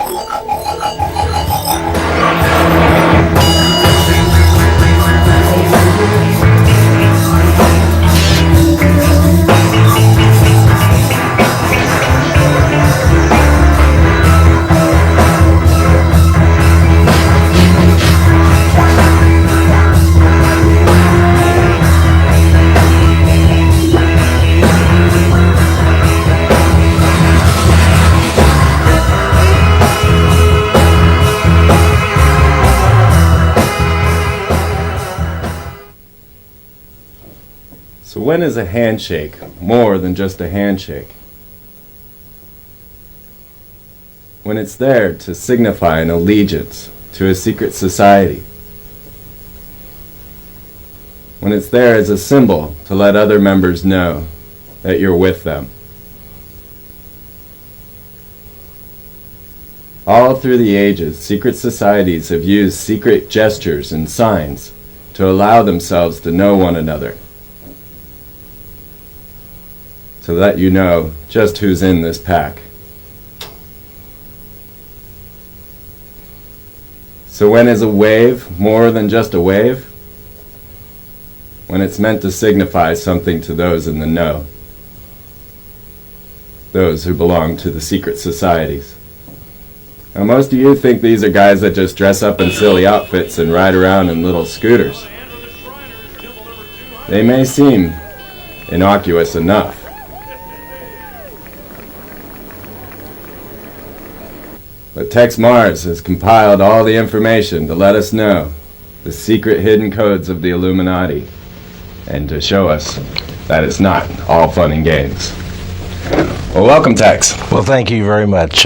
So when is a handshake more than just a handshake? When it's there to signify an allegiance to a secret society. When it's there as a symbol to let other members know that you're with them. All through the ages, secret societies have used secret gestures and signs to allow themselves to know one another, to let you know just who's in this pack. So when is a wave more than just a wave? When it's meant to signify something to those in the know, those who belong to the secret societies. Now most of you think these are guys that just dress up in silly outfits and ride around in little scooters. They may seem innocuous enough. But Texe Mars has compiled all the information to let us know the secret hidden codes of the Illuminati and to show us that it's not all fun and games. Well, welcome, Texe. Well, thank you very much,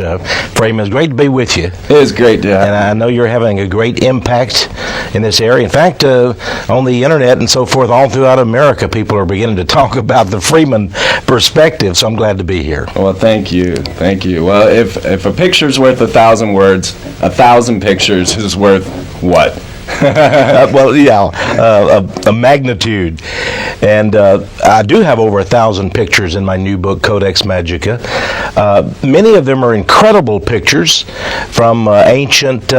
Freeman. It's great to be with you. It is great to have you. And I know you're having a great impact in this area. In fact, on the internet and so forth, all throughout America, people are beginning to talk about the Freeman perspective, so I'm glad to be here. Well, thank you. Thank you. Well, if a picture's worth 1,000 words, 1,000 pictures is worth what? Well, yeah, a magnitude. And I do have over 1,000 pictures in my new book, Codex Magica. Many of them are incredible pictures from ancient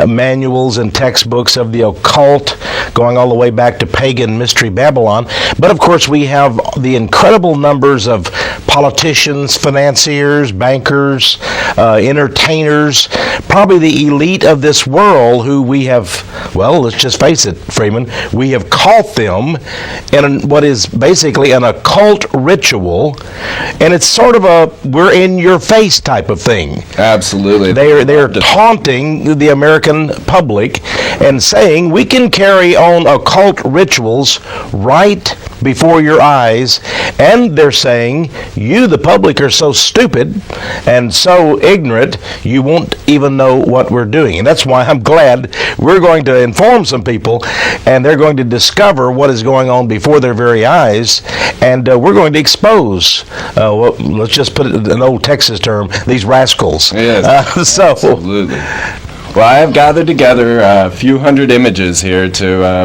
manuals and textbooks of the occult, going all the way back to pagan mystery Babylon. But of course, we have the incredible numbers of politicians, financiers, bankers, entertainers, probably the elite of this world who we have, well, let's just face it, Freeman, we have caught them in what is basically an occult ritual, and it's sort of a we're in your face type of thing. Absolutely. They're taunting the American public and saying we can carry on occult rituals right before your eyes, and they're saying you, the public, are so stupid and so ignorant you won't even know what we're doing. And that's why I'm glad we're going to inform some people, and they're going to discover what is going on before their very eyes, and we're going to expose, well, let's just put it in an old Texas term, these rascals. Yes, absolutely. Well, I have gathered together a few hundred images here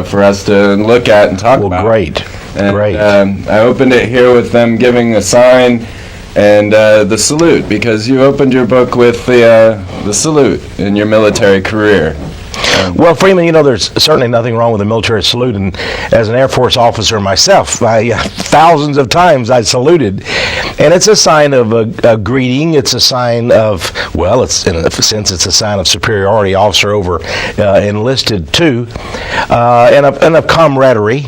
for us to look at and talk about. Well, great. And, great. I opened it here with them giving a sign and the salute, because you opened your book with the salute in your military career. Well, Freeman, you know, there's certainly nothing wrong with a military salute, and as an Air Force officer myself, thousands of times I saluted, and it's a sign of a greeting. It's a sign of, well, it's in a sense, it's a sign of superiority, officer over enlisted too, and of camaraderie.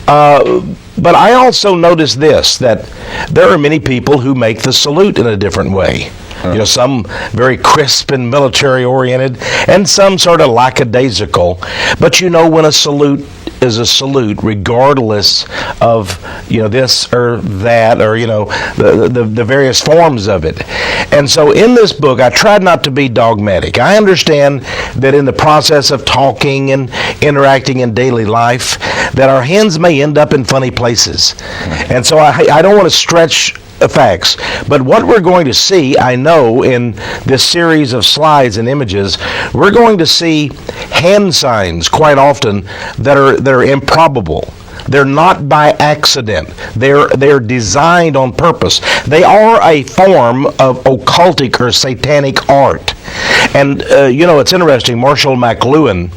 But I also noticed this, that there are many people who make the salute in a different way. You know, some very crisp and military-oriented, and some sort of lackadaisical. But you know, when a salute is a salute, regardless of, you know, this or that, or, you know, the various forms of it. And so in this book, I tried not to be dogmatic. I understand that in the process of talking and interacting in daily life, that our hands may end up in funny places. And so I don't want to stretch facts, but what we're going to see, I know, in this series of slides and images, we're going to see hand signs quite often that are improbable. They're not by accident. They're designed on purpose. They are a form of occultic or satanic art. And, it's interesting. Marshall McLuhan,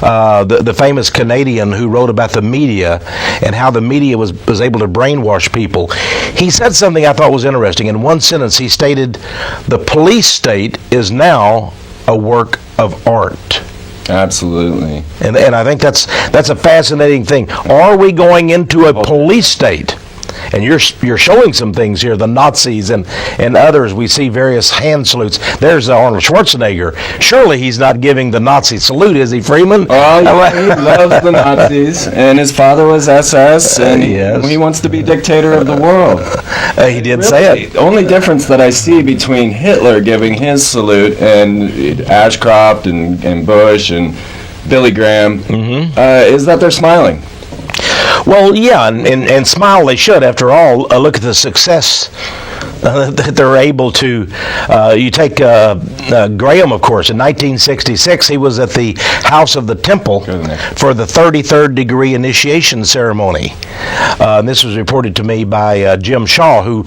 the famous Canadian who wrote about the media and how the media was able to brainwash people, he said something I thought was interesting. In one sentence, he stated, "The police state is now a work of art." Absolutely. And I think that's a fascinating thing. Are we going into a police state? And you're showing some things here, the Nazis and others. We see various hand salutes. There's Arnold Schwarzenegger. Surely he's not giving the Nazi salute, is he, Freeman? Oh, yeah, he loves the Nazis, and his father was SS, and he wants to be dictator of the world. He did say it. The only difference that I see between Hitler giving his salute and Ashcroft and Bush and Billy Graham is that they're smiling. Well, yeah, and smile they should. After all, look at the success that they're able to. You take Graham, of course. In 1966, he was at the House of the Temple for the 33rd degree initiation ceremony. And this was reported to me by Jim Shaw, who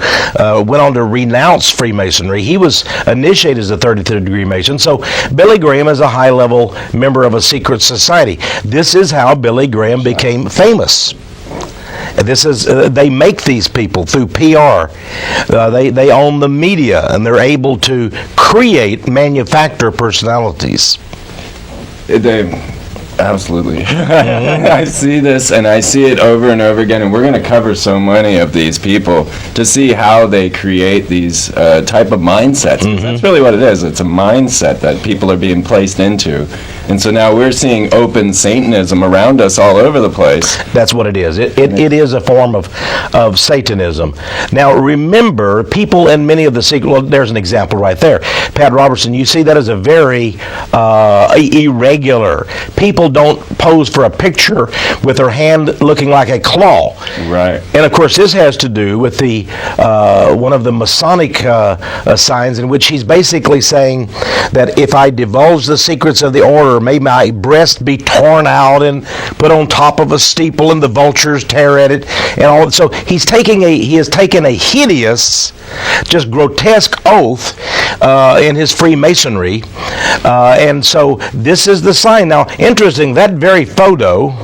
went on to renounce Freemasonry. He was initiated as a 33rd degree Mason. So Billy Graham is a high-level member of a secret society. This is how Billy Graham became famous. This is they make these people through PR. They own the media, and they're able to manufacture personalities. Absolutely. I see this, and I see it over and over again, and we're going to cover so many of these people to see how they create these type of mindsets. That's really what it is. It's a mindset that people are being placed into. And so now we're seeing open Satanism around us all over the place. That's what it is. It is a form of Satanism. Now remember, people in many of the secret, well, there's an example right there. Pat Robertson, you see that as a very irregular. People don't pose for a picture with their hand looking like a claw. Right. And of course this has to do with the one of the Masonic signs in which he's basically saying that if I divulge the secrets of the order, may my breast be torn out and put on top of a steeple and the vultures tear at it and all. So he has taken a hideous, just grotesque oath in his Freemasonry, and so this is the sign. Now, interesting, that very photo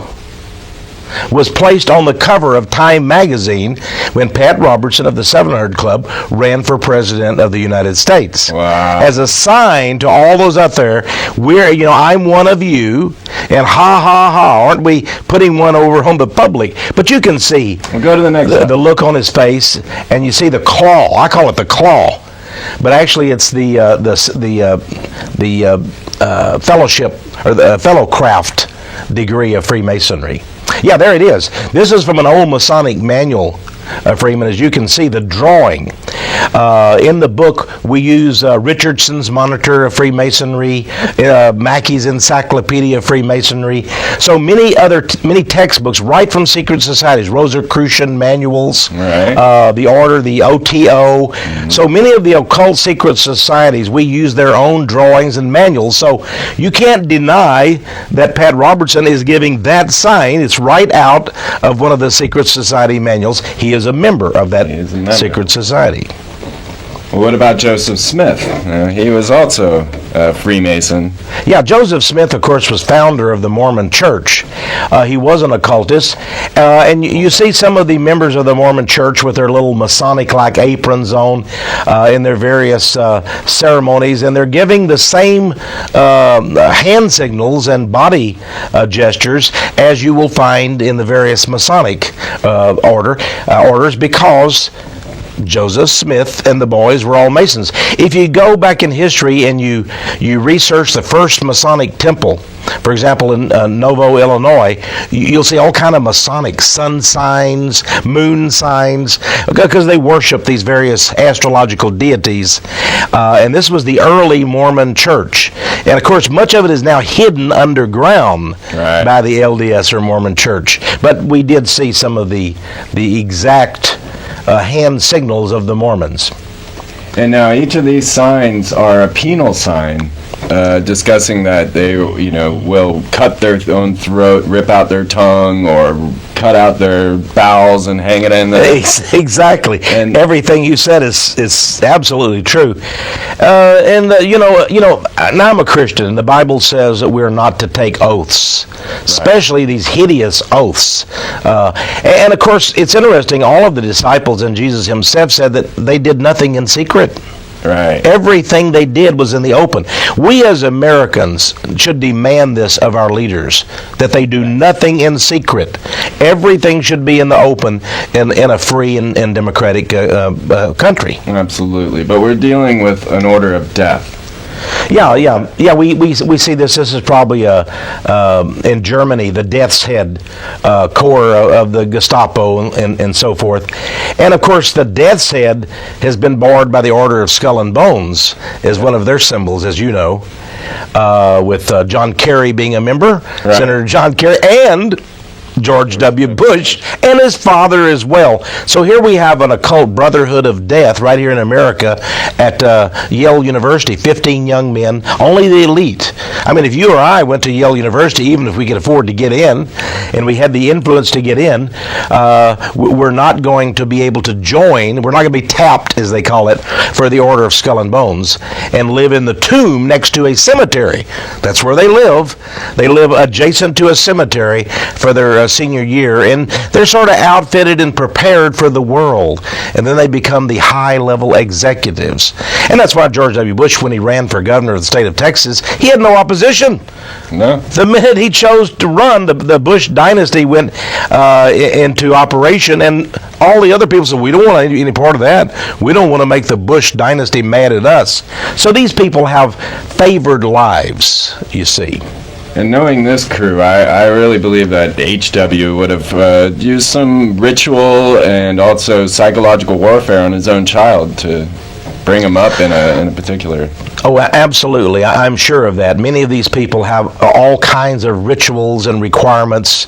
was placed on the cover of Time magazine when Pat Robertson of the 700 Club ran for president of the United States. Wow. As a sign to all those out there, I'm one of you, and ha ha ha, aren't we putting one over on the public? But you can see we'll go to the next the look on his face, and you see the claw. I call it the claw, but actually it's the fellowship or the fellowcraft degree of Freemasonry. Yeah, there it is. This is from an old Masonic manual, Freeman. As you can see, the drawing. In the book, we use Richardson's Monitor of Freemasonry, Mackey's Encyclopedia of Freemasonry. So many textbooks right from secret societies, Rosicrucian manuals, right. The Order, the OTO. Mm-hmm. So many of the occult secret societies, we use their own drawings and manuals. So you can't deny that Pat Robertson is giving that sign. It's right out of one of the secret society manuals. He is a member of that secret society. Well, what about Joseph Smith? He was also a Freemason. Yeah, Joseph Smith, of course, was founder of the Mormon Church. He was an occultist. And you see some of the members of the Mormon Church with their little Masonic-like aprons on in their various ceremonies, and they're giving the same hand signals and body gestures as you will find in the various Masonic orders, because Joseph Smith and the boys were all Masons. If you go back in history and you research the first Masonic temple, for example, in Novo, Illinois, you'll see all kind of Masonic sun signs, moon signs, because they worship these various astrological deities. And this was the early Mormon church. And of course, much of it is now hidden underground by the LDS or Mormon church. But we did see some of the exact hand signals of the Mormons. And now each of these signs are a penal sign, discussing that they, will cut their own throat, rip out their tongue, or cut out their bowels and hang it in the... Exactly. And everything you said is absolutely true. Now I'm a Christian, and the Bible says that we're not to take oaths, especially these hideous oaths. And of course, it's interesting, all of the disciples and Jesus himself said that they did nothing in secret. Right. Everything they did was in the open. We as Americans should demand this of our leaders, that they do nothing in secret. Everything should be in the open in a free and democratic country. Absolutely. But we're dealing with an order of death. Yeah. We see this. This is probably in Germany, the death's head corps of the Gestapo and so forth. And of course, the death's head has been barred by the Order of Skull and Bones as one of their symbols, as you know, with John Kerry being a member, right. Senator John Kerry, and George W. Bush, and his father as well. So here we have an occult brotherhood of death right here in America at Yale University. 15 young men, only the elite. I mean, if you or I went to Yale University, even if we could afford to get in, and we had the influence to get in, we're not going to be able to join. We're not going to be tapped, as they call it, for the Order of Skull and Bones, and live in the tomb next to a cemetery. That's where they live. They live adjacent to a cemetery for their senior year, and they're sort of outfitted and prepared for the world, and then they become the high-level executives. And that's why George W. Bush, when he ran for governor of the state of Texas, he had no opposition. No. The minute he chose to run, the Bush dynasty went into operation, and all the other people said, we don't want any part of that. We don't want to make the Bush dynasty mad at us. So these people have favored lives, you see. And knowing this crew, I really believe that H.W. would have used some ritual and also psychological warfare on his own child to bring him up in a particular... Oh, absolutely. I'm sure of that. Many of these people have all kinds of rituals and requirements.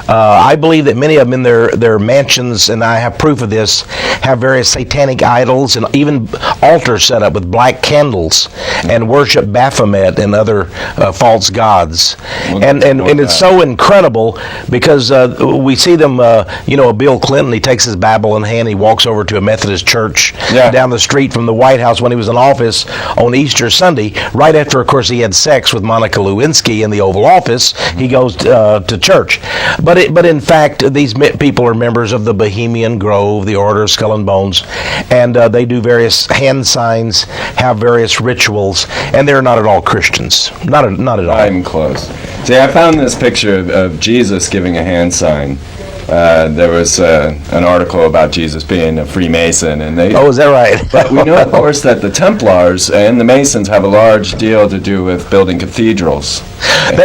I believe that many of them in their mansions, and I have proof of this, have various satanic idols and even altars set up with black candles and worship Baphomet and other false gods. And it's so incredible because we see them, Bill Clinton, he takes his Bible in hand, he walks over to a Methodist church down the street from the White House when he was in office on Easter Sunday. Right after, of course, he had sex with Monica Lewinsky in the Oval Office, he goes to church. But in fact, these people are members of the Bohemian Grove, the Order of Skull and Bones, and they do various hand signs, have various rituals, and they're not at all Christians. Not at all. Not even close. See, I found this picture of Jesus giving a hand sign. There was an article about Jesus being a Freemason, and they... Oh, is that right? But we know, of course, that the Templars and the Masons have a large deal to do with building cathedrals.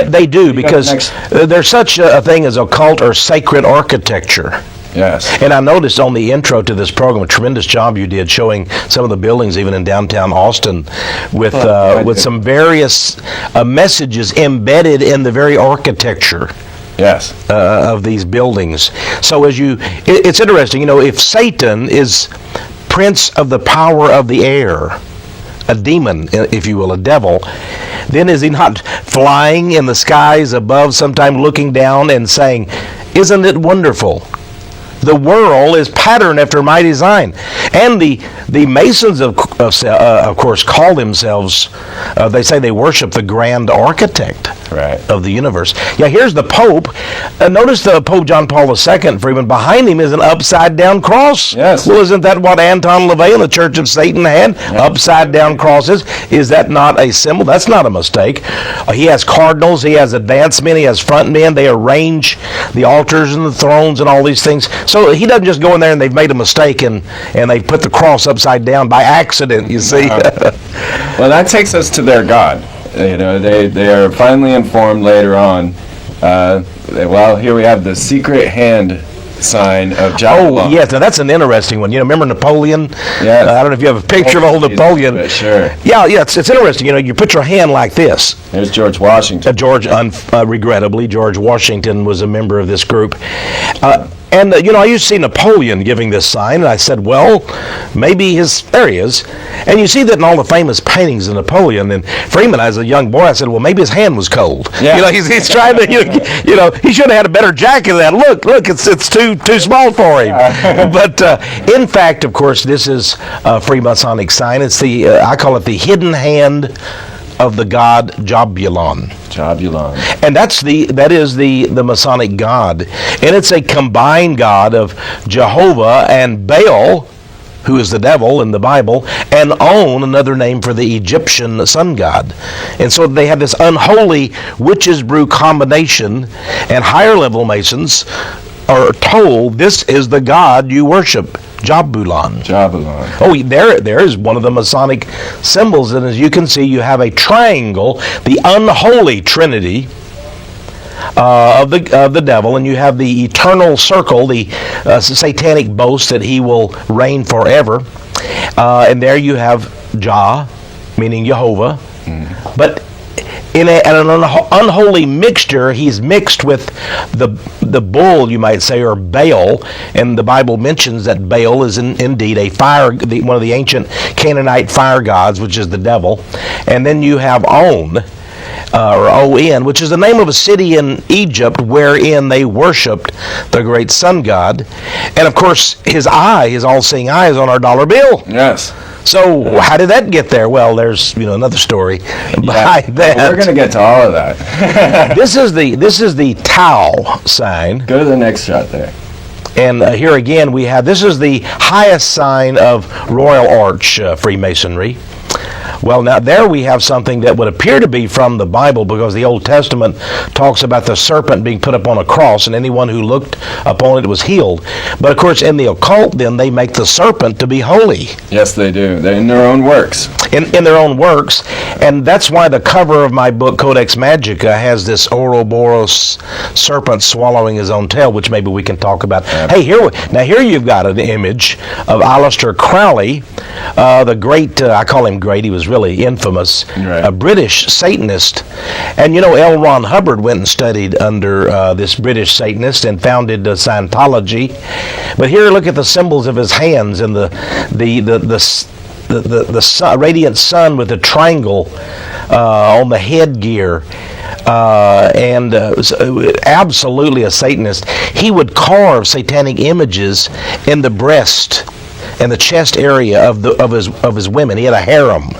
They do, because there's such a thing as occult or sacred architecture. Yes. And I noticed on the intro to this program, a tremendous job you did showing some of the buildings even in downtown Austin with some various messages embedded in the very architecture. Yes. Of these buildings. So it's interesting, if Satan is prince of the power of the air, a demon, if you will, a devil, then is he not flying in the skies above, sometime looking down and saying, "Isn't it wonderful? The world is patterned after my design." And the Masons, of course, call themselves, they say they worship the grand architect of the universe. Yeah, here's the Pope. Notice the Pope John Paul II, Freeman, behind him is an upside-down cross. Yes. Well, isn't that what Anton LaVey and the Church of Satan had? Yep. Upside-down crosses. Is that not a symbol? That's not a mistake. He has cardinals. He has advance men. He has front men. They arrange the altars and the thrones and all these things. So he doesn't just go in there and they've made a mistake and they put the cross upside down by accident, you see. Well, that takes us to their God. They are finally informed later on. Here we have the secret hand sign of Jabberwock. Oh, yes. Now, that's an interesting one. Remember Napoleon? Yes. I don't know if you have a picture of old Napoleon. Sure. Yeah, it's interesting. You put your hand like this. There's George Washington. Regrettably, George Washington was a member of this group. And, I used to see Napoleon giving this sign, and I said, well, maybe there he is. And you see that in all the famous paintings of Napoleon. And Freeman, as a young boy, I said, well, maybe his hand was cold. Yeah. He's trying to, he should have had a better jacket than that. Look, it's too small for him. But in fact, of course, this is a Freemasonic sign. It's I call it the hidden hand of the god Jabulon. Jabulon. And that is the Masonic god. And it's a combined god of Jehovah and Baal, who is the devil in the Bible, and On, another name for the Egyptian sun god. And so they have this unholy witches brew combination, and higher level Masons are told this is the god you worship, Jabulon. Jabulon. Oh, there is one of the Masonic symbols, and as you can see, you have a triangle, the unholy trinity of the devil, and you have the eternal circle, the satanic boast that he will reign forever, and there you have Jah, meaning Jehovah, but in an unholy mixture, he's mixed with the bull, you might say, or Baal, and the Bible mentions that Baal is indeed a one of the ancient Canaanite fire gods, which is the devil. And then you have On, or On, which is the name of a city in Egypt wherein they worshipped the great sun god. And of course, his all-seeing eye is on our dollar bill. Yes. So how did that get there? Well, there's another story behind that. Well, we're going to get to all of that. This is the Tau sign. Go to the next shot there. And here again this is the highest sign of Royal Arch Freemasonry. Well, now there we have something that would appear to be from the Bible, because the Old Testament talks about the serpent being put up on a cross, and anyone who looked upon it was healed. But of course, in the occult, then they make the serpent to be holy. Yes, they do. They're in their own works. In their own works, and that's why the cover of my book, Codex Magica, has this Ouroboros serpent swallowing his own tail, which maybe we can talk about. Hey, here you've got an image of Aleister Crowley, the great, I call him great, he was really infamous, right, a British Satanist. And L. Ron Hubbard went and studied under this British Satanist and founded Scientology. But here, look at the symbols of his hands and the radiant sun with the triangle on the headgear. And absolutely a Satanist. He would carve satanic images in the breast and the chest area of his women. He had a harem.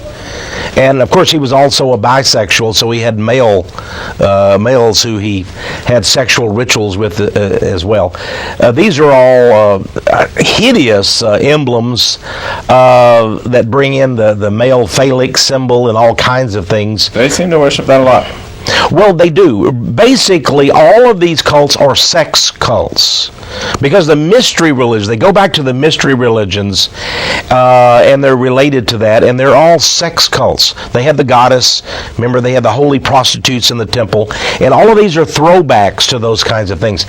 And of course, he was also a bisexual, so he had males who he had sexual rituals with as well. These are all hideous emblems that bring in the male phallic symbol and all kinds of things. They seem to worship that a lot. Well, they do. Basically, all of these cults are sex cults, because the mystery religions, they go back to the mystery religions, and they're related to that, and they're all sex cults. They had the goddess, remember, they had the holy prostitutes in the temple, and all of these are throwbacks to those kinds of things.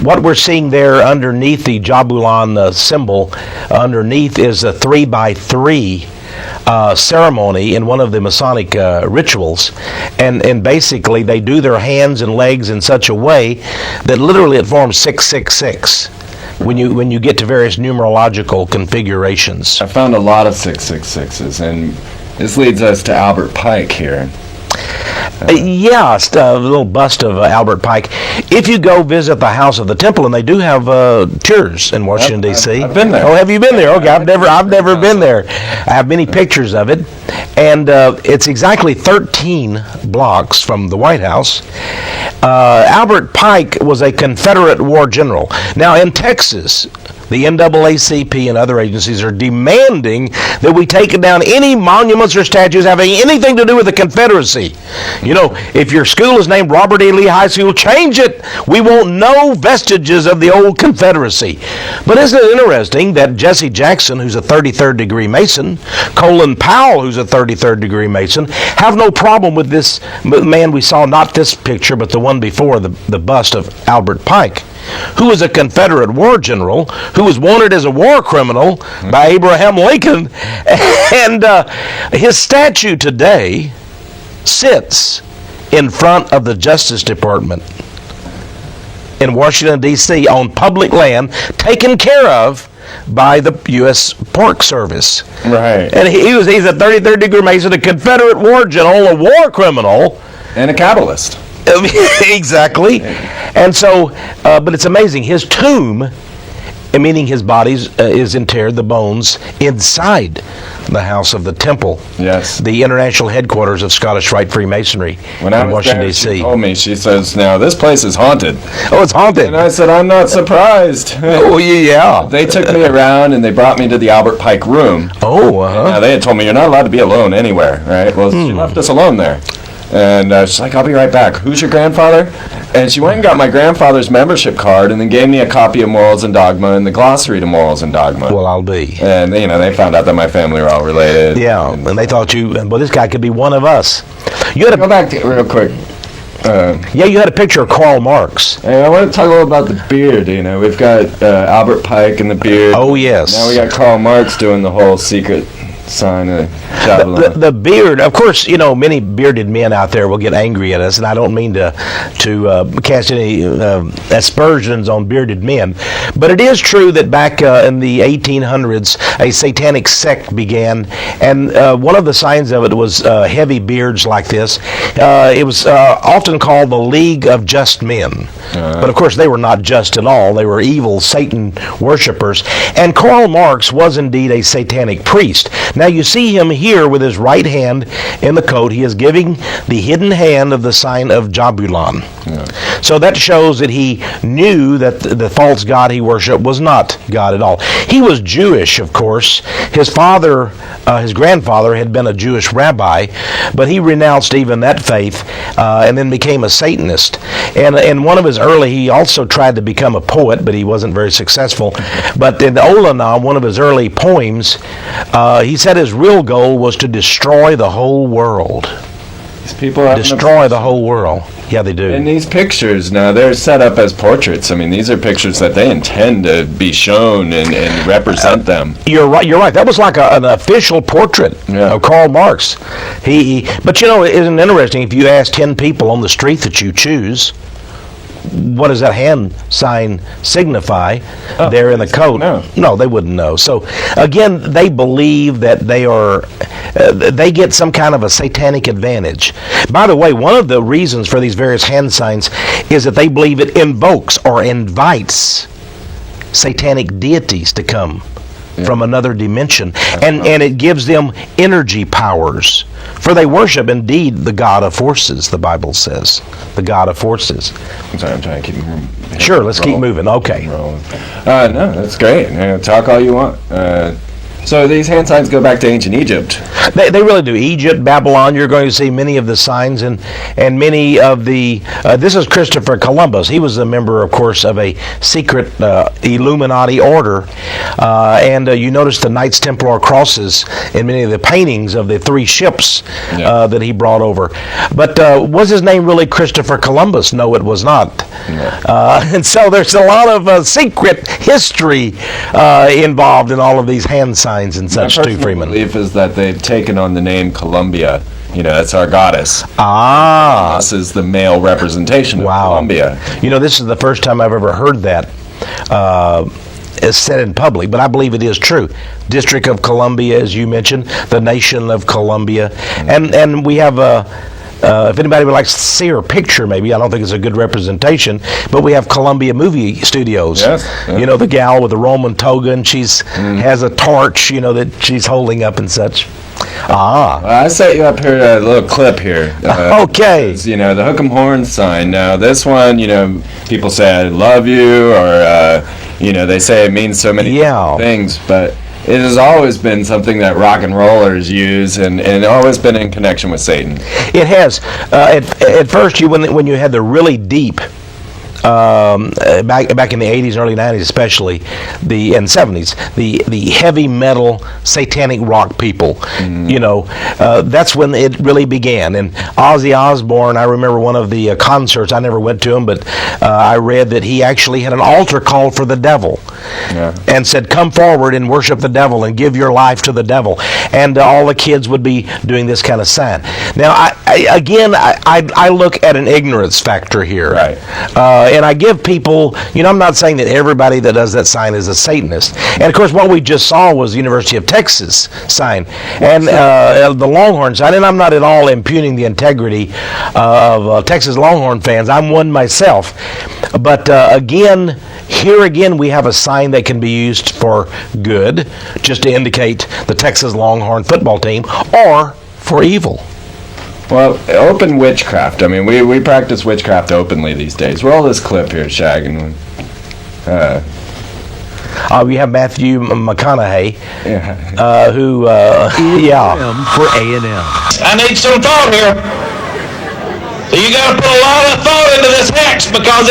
What we're seeing there underneath the Jabulon symbol, underneath is a 3x3 ceremony in one of the Masonic rituals, and basically they do their hands and legs in such a way that literally it forms 666 when you get to various numerological configurations. I found a lot of 666s, and this leads us to Albert Pike here. Yes, a little bust of Albert Pike. If you go visit the House of the Temple, and they do have tours in Washington, D.C. I've been there. Oh, have you been there? Okay, I've never been there. I have many pictures of it, and it's exactly 13 blocks from the White House. Albert Pike was a Confederate war general. Now, in Texas, the NAACP and other agencies are demanding that we take down any monuments or statues having anything to do with the Confederacy. If your school is named Robert E. Lee High School, change it. We want no vestiges of the old Confederacy. But isn't it interesting that Jesse Jackson, who's a 33rd degree Mason, Colin Powell, who's a 33rd degree Mason, have no problem with this man we saw, not this picture, but the one before, the bust of Albert Pike, who was a Confederate war general, who was wanted as a war criminal by Abraham Lincoln, and his statue today sits in front of the Justice Department. in Washington, D.C. on public land taken care of by the U.S. Park Service. Right. And he's a 33rd degree Mason, a Confederate war general, a war criminal. And a Kabbalist. Exactly. And so, but it's amazing. His tomb, meaning his body, is interred, the bones, inside the house of the temple. Yes. The international headquarters of Scottish Rite Freemasonry When I in was Washington, there, D.C. she told me, she says, now this place is haunted. Oh, it's haunted. And I said, I'm not surprised. Oh, yeah. They took me around and they brought me to the Albert Pike room. Oh, Now, they had told me you're not allowed to be alone anywhere, right? Well, she left us alone there. And she's like, I'll be right back. Who's your grandfather? And she went and got my grandfather's membership card and then gave me a copy of Morals and Dogma and the glossary to Morals and Dogma. Well, I'll be. And, they found out that my family were all related. Yeah, and they thought well, this guy could be one of us. You had Go back to real quick. you had a picture of Karl Marx. Hey, I want to talk a little about the beard. We've got Albert Pike and the beard. Oh, yes. Now we got Karl Marx doing the whole secret sign of the beard, of course, many bearded men out there will get angry at us, and I don't mean to cast any aspersions on bearded men, but it is true that back in the 1800s, a satanic sect began, and one of the signs of it was heavy beards like this. It was often called the League of Just Men, but of course they were not just at all. They were evil Satan worshippers, and Karl Marx was indeed a satanic priest. Now you see him here with his right hand in the coat. He is giving the hidden hand of the sign of Jabulon. Yeah. So that shows that he knew that the false god he worshipped was not God at all. He was Jewish, of course. His father, his grandfather, had been a Jewish rabbi, but he renounced even that faith and then became a Satanist. And in one of his he also tried to become a poet, but he wasn't very successful. But in the Olanam, one of his early poems, he said his real goal was to destroy the whole world. These people destroy the whole world. Yeah, they do. And these pictures, now, they're set up as portraits. These are pictures that they intend to be shown and represent them. You're right. That was like an official portrait of Karl Marx. But isn't it interesting, if you ask 10 people on the street that you choose, what does that hand sign signify there in the coat? No, they wouldn't know. So, again, they believe that they get some kind of a satanic advantage. By the way, one of the reasons for these various hand signs is that they believe it invokes or invites satanic deities to come from another dimension, and it gives them energy powers. For they worship indeed the God of forces, the Bible says. The God of forces. I'm sorry, I'm trying to keep moving. Sure, let's keep moving. Okay. No, that's great. Talk all you want. So these hand signs go back to ancient Egypt. They really do. Egypt, Babylon, you're going to see many of the signs and many of the... this is Christopher Columbus. He was a member, of course, of a secret Illuminati order. And you notice the Knights Templar crosses in many of the paintings of the 3 ships that he brought over. But was his name really Christopher Columbus? No, it was not. And so there's a lot of secret history involved in all of these hand signs and such too, Freeman. My belief is that they've taken on the name Columbia. That's our goddess. This is the male representation of Columbia. This is the first time I've ever heard that said in public, but I believe it is true. District of Columbia, as you mentioned, the nation of Columbia, and we have if anybody would like to see her picture, maybe, I don't think it's a good representation, but we have Columbia Movie Studios. Yes. The gal with the Roman toga, and she's has a torch, that she's holding up and such. Well, I set you up here a little clip here. Okay. The hook 'em horn sign. Now, this one, people say I love you, or, they say it means so many things, but it has always been something that rock and rollers use, and always been in connection with Satan. It has. At first, when you had the really deep, back in the 80s and early 90s especially, and 70s, the heavy metal satanic rock people, that's when it really began. And Ozzy Osbourne, I remember one of the concerts, I never went to him, but I read that he actually had an altar call for the devil and said, come forward and worship the devil and give your life to the devil. And all the kids would be doing this kind of sign. Now, I look at an ignorance factor here. Right. and I give people, I'm not saying that everybody that does that sign is a Satanist. And of course, what we just saw was the University of Texas sign and the Longhorn sign. And I'm not at all impugning the integrity of Texas Longhorn fans. I'm one myself. But here again, we have a sign that can be used for good, just to indicate the Texas Longhorn football team, or for evil. Well, open witchcraft. I mean, we practice witchcraft openly these days. Roll this clip here, Shag. And we have Matthew McConaughey, who, for A&M. I need some thought here. So you got to put a lot of thought into this hex because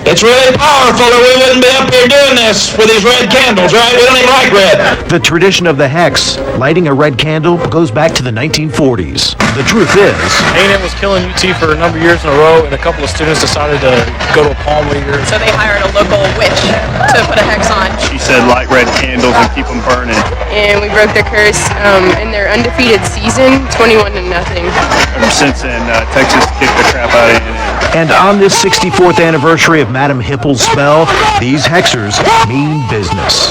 it's really powerful, or we wouldn't be up here doing this with these red candles, right? We don't even like red. The tradition of the hex, lighting a red candle, goes back to the 1940s. The truth is, A&M was killing UT for a number of years in a row, and a couple of students decided to go to a palm reader. So they hired a local witch to put a hex on. She said light red candles and keep them burning. And we broke their curse in their undefeated season, 21-0. Ever since then, Texas kicked the crap out of A&M. and on this 64th anniversary of Madam Hippel's spell, these hexers mean business.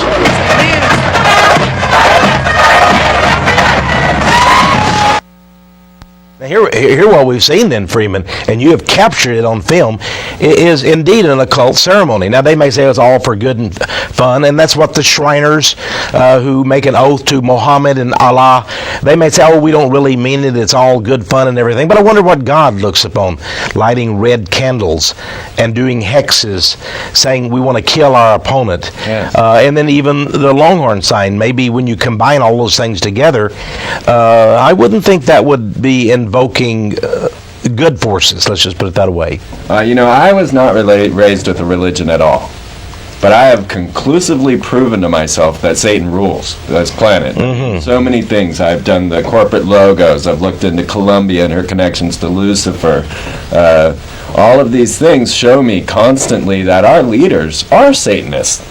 Now here what we've seen then, Freeman, and you have captured it on film, is indeed an occult ceremony. Now they may say it's all for good and fun, and that's what the Shriners who make an oath to Muhammad and Allah, they may say, oh, we don't really mean it, it's all good fun and everything. But I wonder what God looks upon, lighting red candles and doing hexes, saying we want to kill our opponent. Yes. And then even the Longhorn sign, maybe when you combine all those things together, I wouldn't think that would be invoking good forces, let's just put it that way. I was not raised with a religion at all. But I have conclusively proven to myself that Satan rules this planet. Mm-hmm. So many things. I've done the corporate logos. I've looked into Columbia and her connections to Lucifer. All of these things show me constantly that our leaders are Satanists.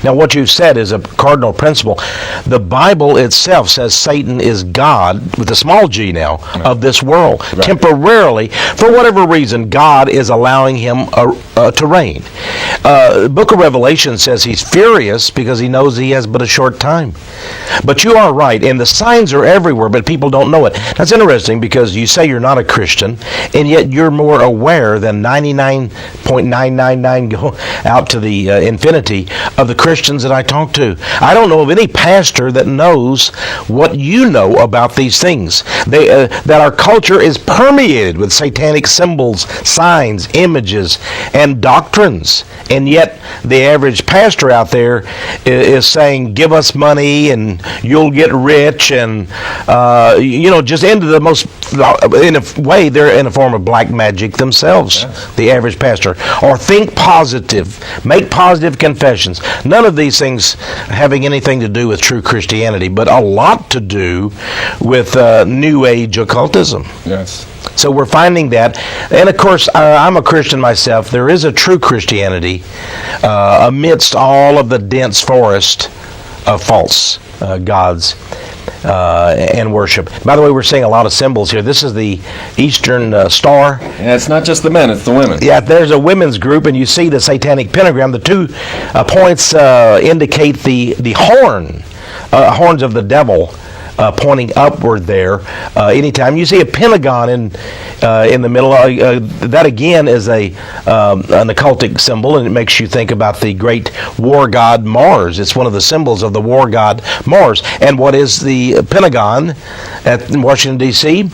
Now, what you've said is a cardinal principle. The Bible itself says Satan is God, with a small g now, of this world. Right. Temporarily, for whatever reason, God is allowing him to reign. The book of Revelation says he's furious because he knows he has but a short time. But you are right, and the signs are everywhere, but people don't know it. That's interesting because you say you're not a Christian, and yet you're more aware than 99.999 go out to the infinity of the Christians that I talk to. I don't know of any pastor that knows what you know about these things. That our culture is permeated with satanic symbols, signs, images, and doctrines. And yet the average pastor out there is saying, give us money and you'll get rich, and just into the most, in a way, they're in a form of black magic themselves, yes. The average pastor. Or think positive, make positive confessions. None of these things having anything to do with true Christianity, but a lot to do with New Age occultism. Yes. So we're finding that. And of course, I'm a Christian myself. There is a true Christianity amidst all of the dense forest of false gods and worship. By the way, we're seeing a lot of symbols here. This is the Eastern Star. Yeah, it's not just the men, it's the women. Yeah, there's a women's group, and you see the satanic pentagram. The 2 points indicate the horns of the devil. Pointing upward there. Anytime you see a pentagon in the middle, that again is an occultic symbol, and it makes you think about the great war god Mars. It's one of the symbols of the war god Mars. And what is the pentagon in Washington, D.C.?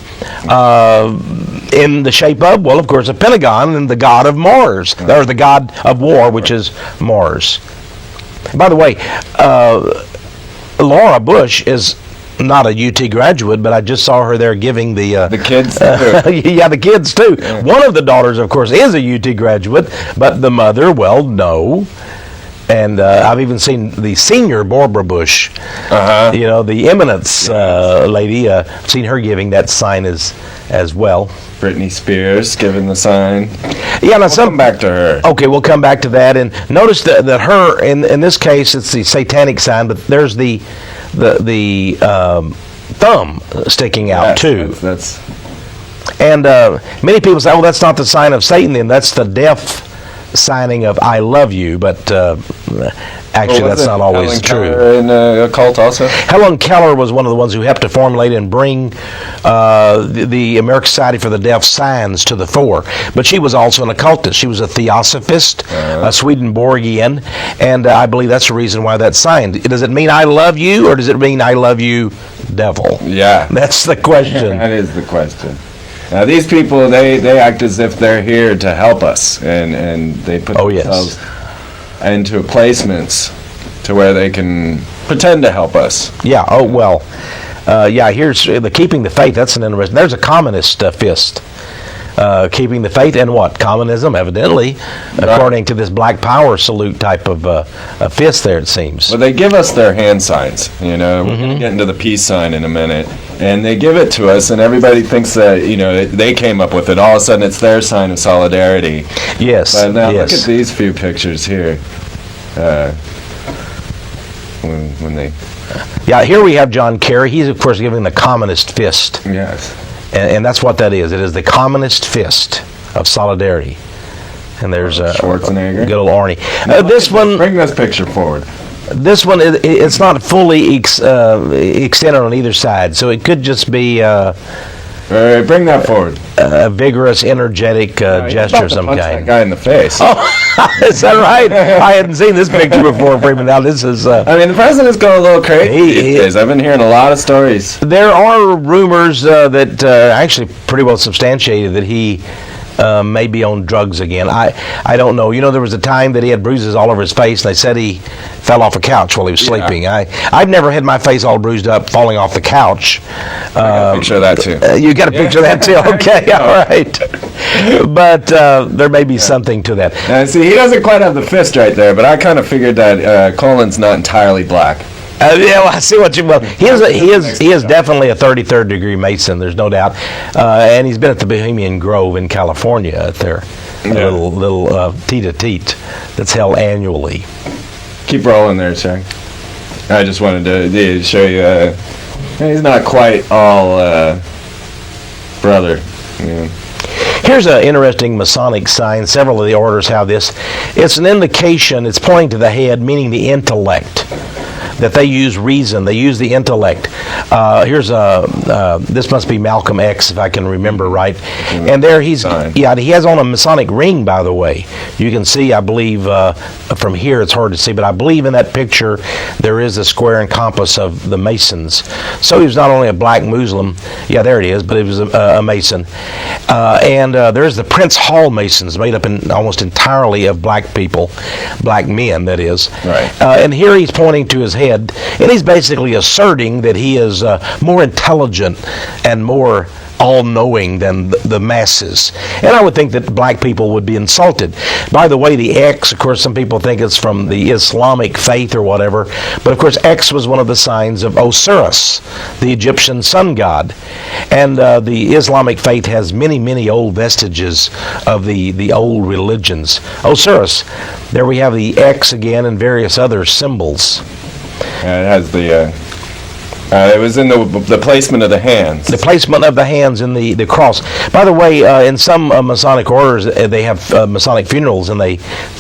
In the shape of, well, of course, a pentagon and the god of Mars, or the god of war, which is Mars. By the way, Laura Bush is not a UT graduate, but I just saw her there giving the kids too. Yeah, the kids too. Yeah. One of the daughters, of course, is a UT graduate, but the mother, well, no. And I've even seen the senior Barbara Bush, the eminence lady. Seen her giving that sign as well. Britney Spears giving the sign. Yeah, now we'll come back to her. Okay, we'll come back to that. And notice that her, in this case, it's the satanic sign, but there's the thumb sticking out too. That's And many people say, "Oh, that's not the sign of Satan. Then that's the death signing of I love you." But actually, that's not always true. In occult also. Helen Keller was one of the ones who helped to formulate and bring the American Society for the Deaf signs to the fore. But she was also an occultist. She was a theosophist, a Swedenborgian, and I believe that's the reason why that's signed. Does it mean I love you, or does it mean I love you, devil? Yeah. That's the question. That is the question. Now, these people, they act as if they're here to help us, and they put themselves into placements to where they can pretend to help us. Yeah, here's the keeping the faith. That's an interesting. There's a communist fist. Keeping the faith and what? Communism, evidently, according to this Black Power salute type of fist there, it seems. Well, they give us their hand signs, We're going to get into the peace sign in a minute. And they give it to us, and everybody thinks that, they came up with it. All of a sudden, it's their sign of solidarity. Yes. But now look at these few pictures here. When they... Yeah, here we have John Kerry. He's, of course, giving the communist fist. Yes. And that's what that is. It is the communist fist of solidarity. And there's Schwarzenegger. Good old Arnie. This one... Bring this picture forward. This one, it's not fully extended on either side, so it could just be bring that forward. A vigorous, energetic gesture of some kind. That guy in the face. Oh, is that right? I hadn't seen this picture before, Freeman. Now, this is... the president's going a little crazy these days. I've been hearing a lot of stories. There are rumors that actually pretty well substantiated that he... may be on drugs again. I don't know. There was a time that he had bruises all over his face, and they said he fell off a couch while he was sleeping. I've never had my face all bruised up falling off the couch. I got a picture of that, too. You got a picture of that, too? Okay, all right. But there may be something to that. See, he doesn't quite have the fist right there, but I kind of figured that Colin's not entirely black. I see what you. Well, he is definitely a 33rd degree Mason. There's no doubt, and he's been at the Bohemian Grove in California at their little teet-a-teet that's held annually. Keep rolling there, Chuck. I just wanted to show you. He's not quite all brother. Here's an interesting Masonic sign. Several of the orders have this. It's an indication. It's pointing to the head, meaning the intellect. That they use reason, they use the intellect. Here's this must be Malcolm X, if I can remember right. And there he has on a Masonic ring, by the way. You can see, I believe, from here it's hard to see, but I believe in that picture there is a square and compass of the Masons. So he was not only a black Muslim, there it is, but he was a Mason. And there's the Prince Hall Masons, made up almost entirely of black people, black men, that is. Right. And here he's pointing to his head, and he's basically asserting that he is more intelligent and more all-knowing than the masses. And I would think that black people would be insulted. By the way, the X, of course, some people think it's from the Islamic faith or whatever, but of course X was one of the signs of Osiris, the Egyptian sun god. And the Islamic faith has many, many old vestiges of the old religions. Osiris, there we have the X again and various other symbols. It has the... it was in the placement of the hands. The placement of the hands in the cross. By the way, in some Masonic orders, they have Masonic funerals, and they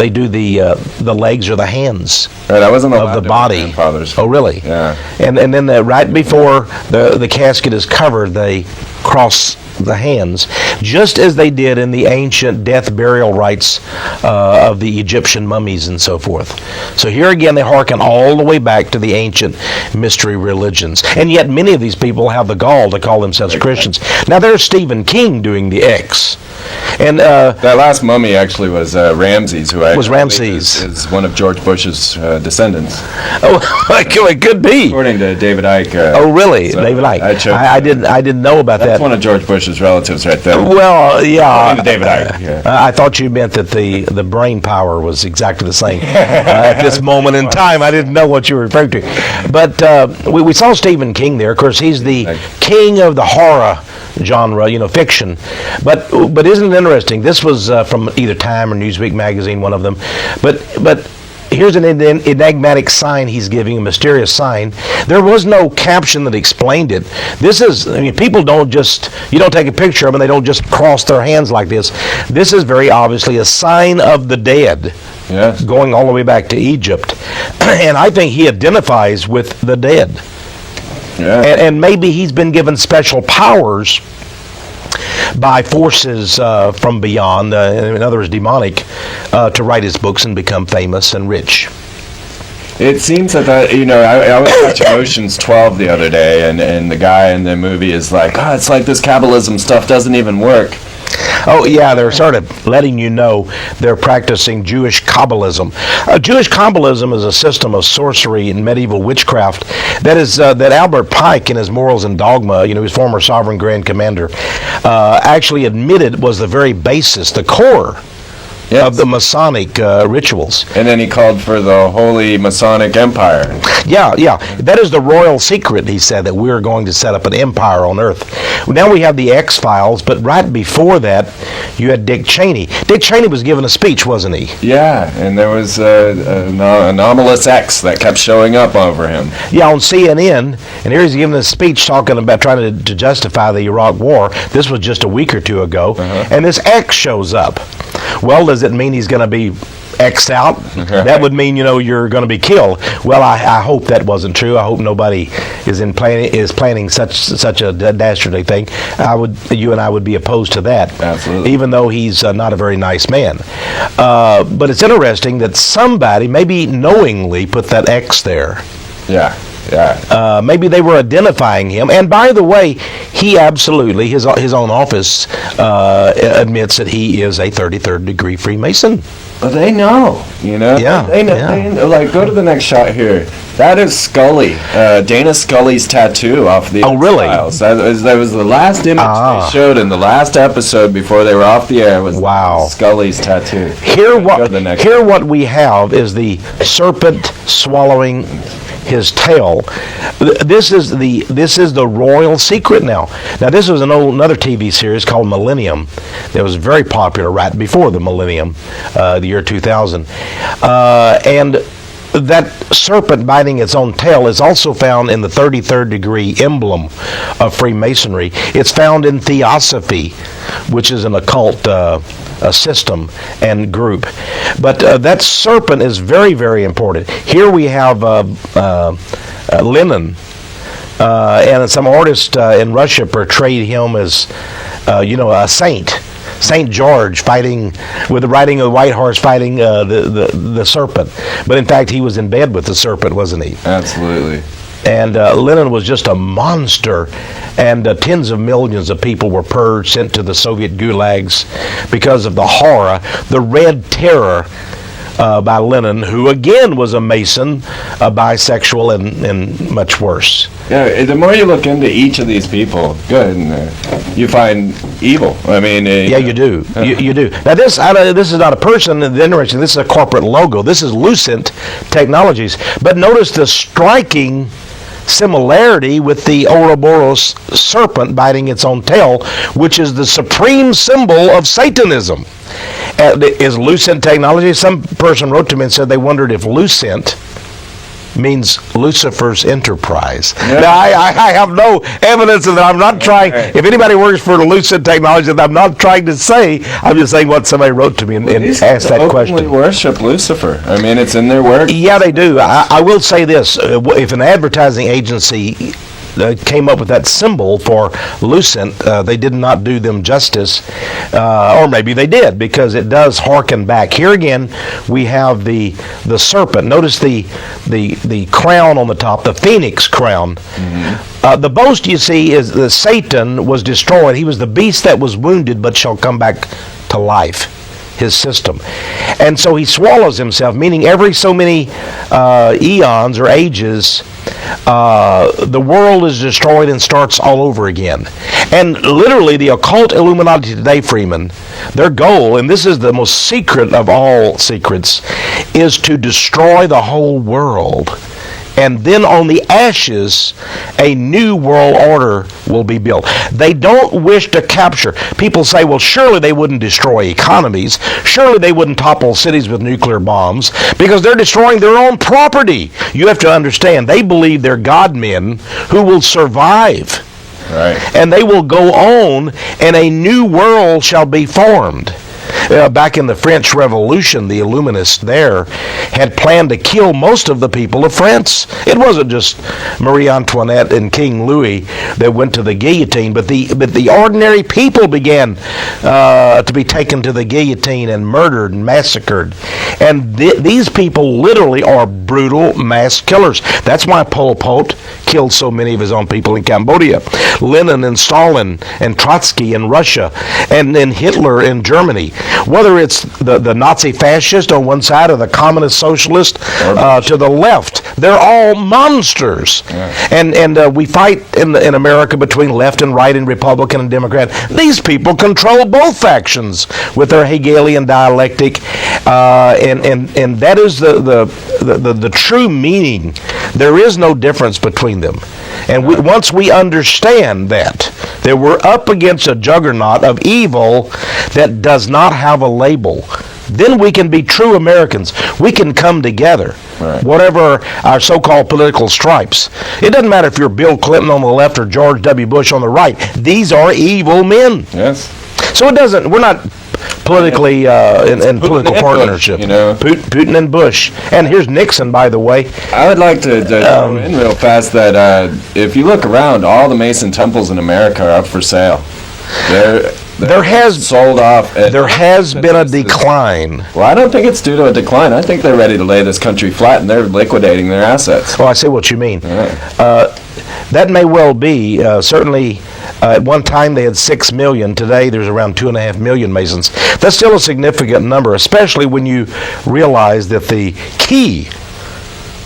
do the legs or the hands of the body. Oh, really? Yeah. And then right before the casket is covered, they cross the hands, just as they did in the ancient death burial rites of the Egyptian mummies and so forth. So here again, they hearken all the way back to the ancient mystery religions. And yet many of these people have the gall to call themselves Christians. Now there's Stephen King doing the X. And that last mummy actually was Ramses, who is one of George Bush's descendants. Oh, it could be. According to David Icke. Oh, really? So David Icke. I didn't know about that. That's one of George Bush's relatives right there. Well, yeah. David Icke. Yeah. I thought you meant that the brain power was exactly the same at this moment in time. I didn't know what you were referring to. But we saw Stephen King there. Of course, he's the king of the horror genre, fiction. But isn't it interesting? This was from either Time or Newsweek magazine, one of them. But here's an enigmatic sign he's giving, a mysterious sign. There was no caption that explained it. This is, people don't just, you don't take a picture of them and they don't just cross their hands like this. This is very obviously a sign of the dead. Yes. Going all the way back to Egypt. And I think he identifies with the dead. Yeah. And maybe he's been given special powers by forces from beyond, in other words, demonic, to write his books and become famous and rich. It seems that, I was watching Ocean's 12 the other day, and the guy in the movie is like, it's like this Kabbalism stuff doesn't even work. Oh, yeah, they're sort of letting you know they're practicing Jewish Kabbalism. Jewish Kabbalism is a system of sorcery and medieval witchcraft that Albert Pike, in his Morals and Dogma, his former Sovereign Grand Commander, actually admitted was the very basis, the core of the Masonic rituals. And then he called for the Holy Masonic Empire. Yeah. That is the royal secret, he said, that we're going to set up an empire on Earth. Now we have the X-Files, but right before that, you had Dick Cheney. Dick Cheney was given a speech, wasn't he? Yeah, and there was an anomalous X that kept showing up over him. Yeah, on CNN, and here he's giving a speech talking about trying to justify the Iraq War. This was just a week or two ago, and this X shows up. Well, does it mean he's going to be X'd out? That would mean, you're going to be killed. Well, I hope that wasn't true. I hope nobody is planning such a dastardly thing. You and I would be opposed to that. Absolutely. Even even though he's not a very nice man. But it's interesting that somebody, maybe knowingly, put that X there. Yeah. Yeah. Maybe they were identifying him. And by the way, he absolutely, his own office admits that he is a 33rd degree Freemason. Well, they know, Yeah. They know. Like, go to the next shot here. That is Scully, Dana Scully's tattoo off the X-Files. That was the last image they showed in the last episode before they were off the air. Was Scully's tattoo. Here what we have is the serpent swallowing his tail. This is the royal secret now. Now this was another TV series called Millennium that was very popular right before the millennium, the year 2000, and that serpent biting its own tail is also found in the 33rd degree emblem of Freemasonry. It's found in Theosophy, which is an occult system and group. But that serpent is very, very important. Here we have Lenin, and some artists in Russia portrayed him as, a saint. Saint George fighting with the riding of the white horse, fighting the serpent. But in fact, he was in bed with the serpent, wasn't he? Absolutely. And Lenin was just a monster, and tens of millions of people were purged, sent to the Soviet gulags because of the horror, the Red Terror by Lenin, who again was a Mason, a bisexual, and much worse. Yeah, the more you look into each of these people, you find evil. I mean, you do. You do. Now this is not a person. Interesting. This is a corporate logo. This is Lucent Technologies. But notice the striking similarity with the Ouroboros serpent biting its own tail, which is the supreme symbol of Satanism. Is Lucent Technology? Some person wrote to me and said they wondered if Lucent means Lucifer's enterprise. Yeah. Now, I have no evidence of that. I'm not trying, if anybody works for Lucent Technology, I'm not trying to say, I'm just saying what somebody wrote to me and asked that question. They worship Lucifer. I mean, it's in their work. Yeah, they do. I will say this. If an advertising agency came up with that symbol for Lucent, they did not do them justice, or maybe they did, because it does harken back. Here again, we have the serpent. Notice the crown on the top, the phoenix crown. Mm-hmm. The boast, you see, is that Satan was destroyed. He was the beast that was wounded, but shall come back to life. His system. And so he swallows himself, meaning every so many eons or ages, the world is destroyed and starts all over again. And literally the occult Illuminati today, Freeman, their goal, and this is the most secret of all secrets, is to destroy the whole world and then on the ashes, a new world order will be built. They don't wish to capture. People say, well, surely they wouldn't destroy economies. Surely they wouldn't topple cities with nuclear bombs because they're destroying their own property. You have to understand, they believe they're God men who will survive. Right. And they will go on, and a new world shall be formed. Back in the French Revolution, the Illuminists there had planned to kill most of the people of France. It wasn't just Marie Antoinette and King Louis that went to the guillotine, but the ordinary people began to be taken to the guillotine and murdered and massacred. And these people literally are brutal mass killers. That's why Pol Pot killed so many of his own people in Cambodia. Lenin and Stalin and Trotsky in Russia, and then Hitler in Germany. Whether it's the Nazi fascist on one side or the communist socialist to the left, they're all monsters. Yeah. And we fight in America between left and right and Republican and Democrat. These people control both factions with their Hegelian dialectic, and that is the true meaning. There is no difference between them. And once we understand that we're up against a juggernaut of evil that does not have a label, then we can be true Americans. We can come together, whatever our so-called political stripes. It doesn't matter if you're Bill Clinton on the left or George W. Bush on the right. These are evil men. Yes. So we're not politically in political partnership. You know, Putin and Bush, and here's Nixon, by the way. I would like to throw in real fast that if you look around, all the Mason temples in America are up for sale. There has sold off. There has been a decline. Well, I don't think it's due to a decline. I think they're ready to lay this country flat, and they're liquidating their assets. Oh, I see what you mean. Right. That may well be. Certainly, at one time they had 6 million. Today there's around 2.5 million Masons. That's still a significant number, especially when you realize that the key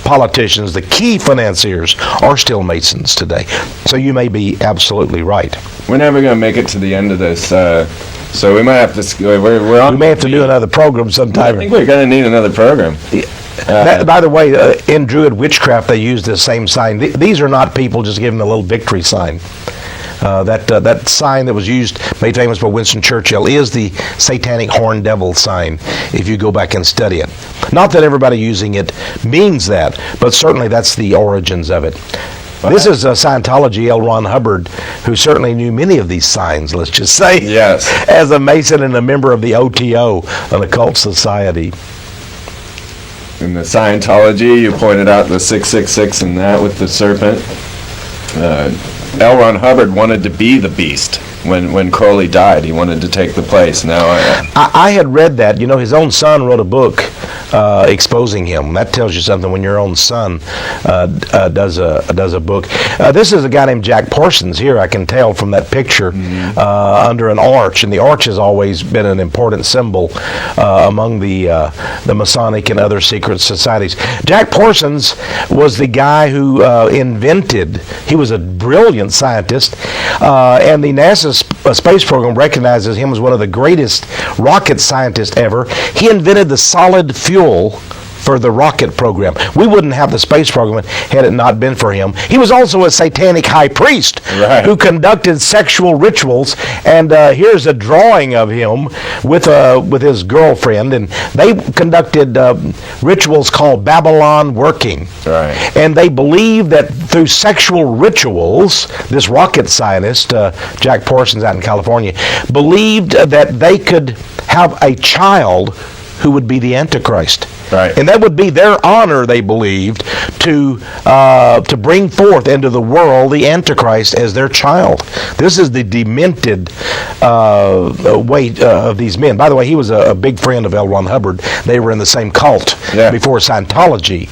politicians, the key financiers, are still Masons today. So you may be absolutely right. We're never going to make it to the end of this, so we might have to. We're on. We may have to do another program sometime. I think we're going to need another program. By the way, in Druid witchcraft, they use this same sign. These are not people just giving a little victory sign. That sign that was used, made famous by Winston Churchill, is the satanic horned devil sign, if you go back and study it. Not that everybody using it means that, but certainly that's the origins of it. This is Scientology, L. Ron Hubbard, who certainly knew many of these signs, let's just say, yes, as a Mason and a member of the OTO, an occult society. In the Scientology, you pointed out the 666 and that with the serpent. L. Ron Hubbard wanted to be the beast. When Crowley died, he wanted to take the place. Now, I had read that. You know, his own son wrote a book exposing him. That tells you something when your own son does a book. This is a guy named Jack Parsons here. I can tell from that picture under an arch, and the arch has always been an important symbol among the Masonic and other secret societies. Jack Parsons was the guy who invented. He was a brilliant scientist, and the NASA space program recognizes him as one of the greatest rocket scientists ever. He invented the solid fuel for the rocket program. We wouldn't have the space program had it not been for him. He was also a satanic high priest who conducted sexual rituals, and here's a drawing of him with his girlfriend, and they conducted rituals called Babylon working. Right. And they believed that through sexual rituals, this rocket scientist, Jack Parsons out in California, believed that they could have a child who would be the Antichrist. Right. And that would be their honor, they believed, to bring forth into the world the Antichrist as their child. This is the demented way of these men. By the way, he was a big friend of L. Ron Hubbard. They were in the same cult before Scientology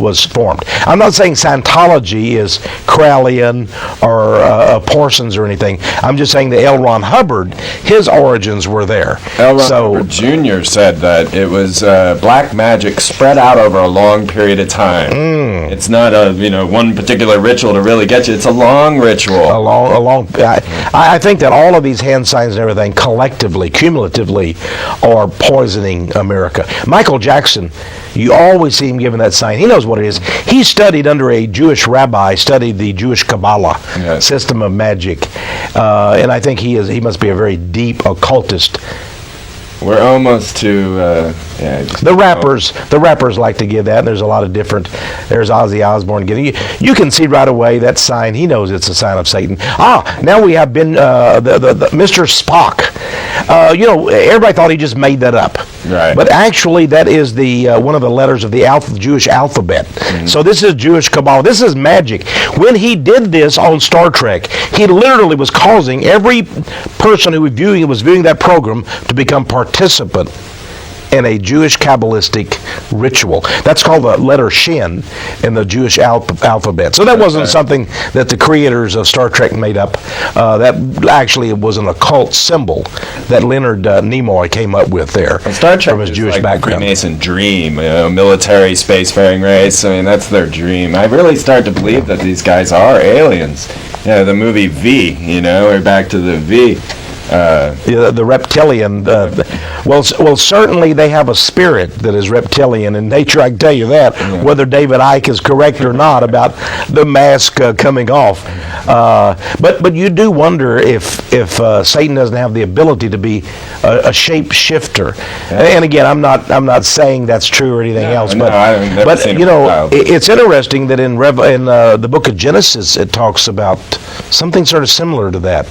was formed. I'm not saying Scientology is Crowleyan or Parsons or anything. I'm just saying that L. Ron Hubbard, his origins were there. L. Ron Hubbard Jr. said that it was black magic spread out over a long period of time. It's not one particular ritual to really get you. It's a long ritual. I think that all of these hand signs and everything collectively, cumulatively, are poisoning America. Michael Jackson, you always see him giving that sign. He knows what it is. He studied under a Jewish rabbi, studied the Jewish Kabbalah system of magic, and I think he must be a very deep occultist. We're almost to the rappers like to give that, and there's a lot of different. There's Ozzy Osbourne giving you can see right away that sign. He knows it's a sign of Satan. Now we have been the Mr. Spock. Everybody thought he just made that up, right? But actually, that is the one of the letters of the Jewish alphabet. Mm-hmm. So this is Jewish Kabbalah. This is magic. When he did this on Star Trek, he literally was causing every person who was viewing that program to become participant in a Jewish Kabbalistic ritual. That's called the letter Shin in the Jewish alphabet. So that wasn't something that the creators of Star Trek made up. That actually was an occult symbol that Leonard Nimoy came up with there. Well, Star Trek from his Jewish like background. The Freemason dream, military spacefaring race. I mean, that's their dream. I really start to believe that these guys are aliens. Yeah, the movie V. We're back to the V. The reptilian. Well, certainly they have a spirit that is reptilian in nature. I can tell you that. Yeah. Whether David Icke is correct or not about the mask coming off, but you do wonder if Satan doesn't have the ability to be a shapeshifter. Yeah. And again, I'm not saying that's true or anything else. But it's interesting that in the book of Genesis it talks about something sort of similar to that.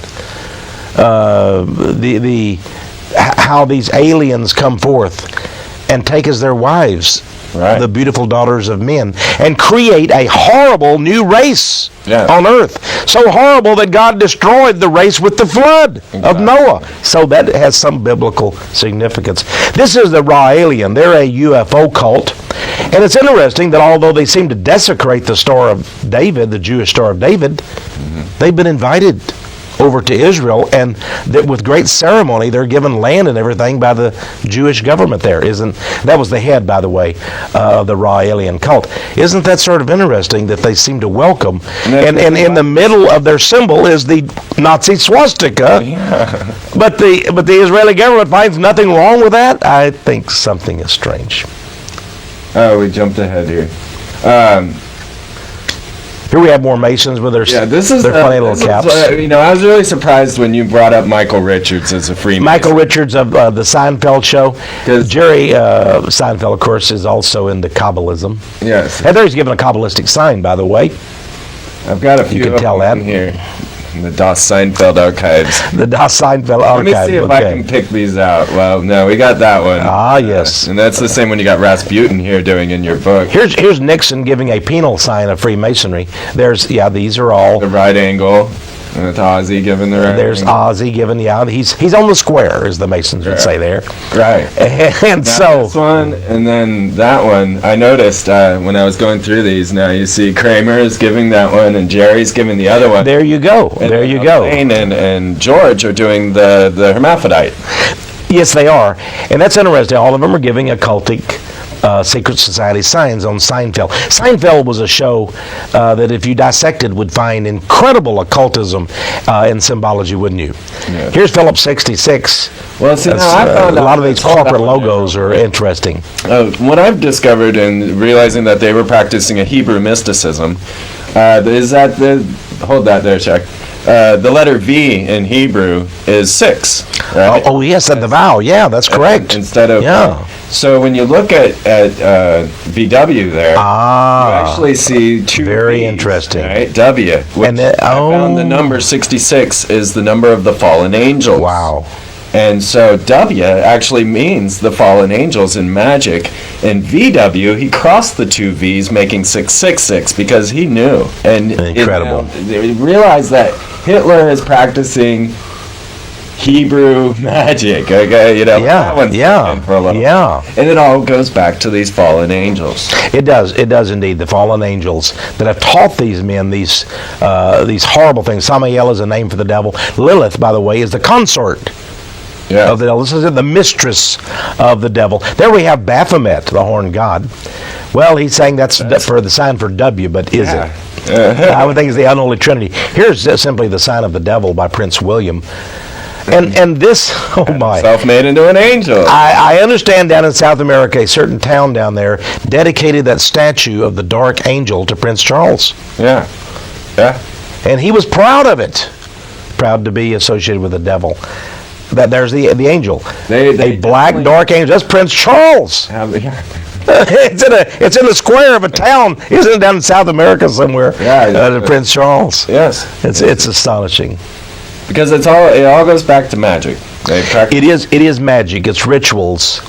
How these aliens come forth and take as their wives the beautiful daughters of men and create a horrible new race on earth. So horrible that God destroyed the race with the flood of Noah. So that has some biblical significance. This is the raw alien. They're a UFO cult. And it's interesting that although they seem to desecrate the Star of David, the Jewish Star of David, they've been invited over to Israel, and that with great ceremony they're given land and everything by the Jewish government there. That was the head, by the way, of the raw alien cult. Isn't that sort of interesting that they seem to welcome? And in the middle of their symbol is the Nazi swastika. Yeah. But the Israeli government finds nothing wrong with that. I think something is strange. Oh, we jumped ahead here. Here we have more Masons with their funny little caps. I was really surprised when you brought up Michael Richards as a Freemason. Michael Richards of the Seinfeld show. Jerry Seinfeld, of course, is also into Kabbalism. Yes. And there he's given a Kabbalistic sign, by the way. I've got a few. You can tell that here. The Das Seinfeld archives. The Das Seinfeld archive. Let me see if I can pick these out. Well, no, we got that one. Yes. And that's the same one you got Rasputin here doing in your book. Here's Nixon giving a penal sign of Freemasonry. These are all. The right angle. And it's Ozzy giving the right There's angle. Ozzy giving he's on the square, as the Masons would say there. Right. And so this one, and then that one, I noticed when I was going through these, now you see Kramer is giving that one, and Jerry's giving the other one. There you go. And Elaine and George are doing the hermaphrodite. Yes, they are. And that's interesting. All of them are giving occultic secret society signs on Seinfeld. Seinfeld was a show that if you dissected would find incredible occultism and symbology, wouldn't you? Yeah. Here's Phillips 66. Well, see, I found a lot of these corporate logos are interesting. What I've discovered in realizing that they were practicing a Hebrew mysticism is that hold that there, Chuck. The letter V in Hebrew is 6, right? Oh yes, and the vowed. Yeah, that's correct. Instead of So when you look at VW there, you actually see two very V's, interesting. Right? W. Which I found the number 66 is the number of the fallen angels. Wow. And so W actually means the fallen angels in magic. In VW, he crossed the two V's, making 666 because he knew. And incredible. They realized that Hitler is practicing Hebrew magic. Okay, that one's for a little. Yeah. And it all goes back to these fallen angels. It does indeed. The fallen angels that have taught these men these horrible things. Samael is a name for the devil. Lilith, by the way, is the consort of the devil. This is the mistress of the devil. There we have Baphomet, the horned god. Well, he's saying that's for the sign for W, but is it? I would think it's the unholy trinity. Here's simply the sign of the devil by Prince William. And this, oh my. Himself made into an angel. I understand down in South America, a certain town down there dedicated that statue of the dark angel to Prince Charles. Yeah. Yeah. And he was proud of it. Proud to be associated with the devil. There's the angel. They a black dark angel. That's Prince Charles. It's in the square of a town. Isn't it down in South America somewhere? Yeah. Prince Charles. Yes. It's astonishing. Because it all goes back to magic. It is magic. It's rituals.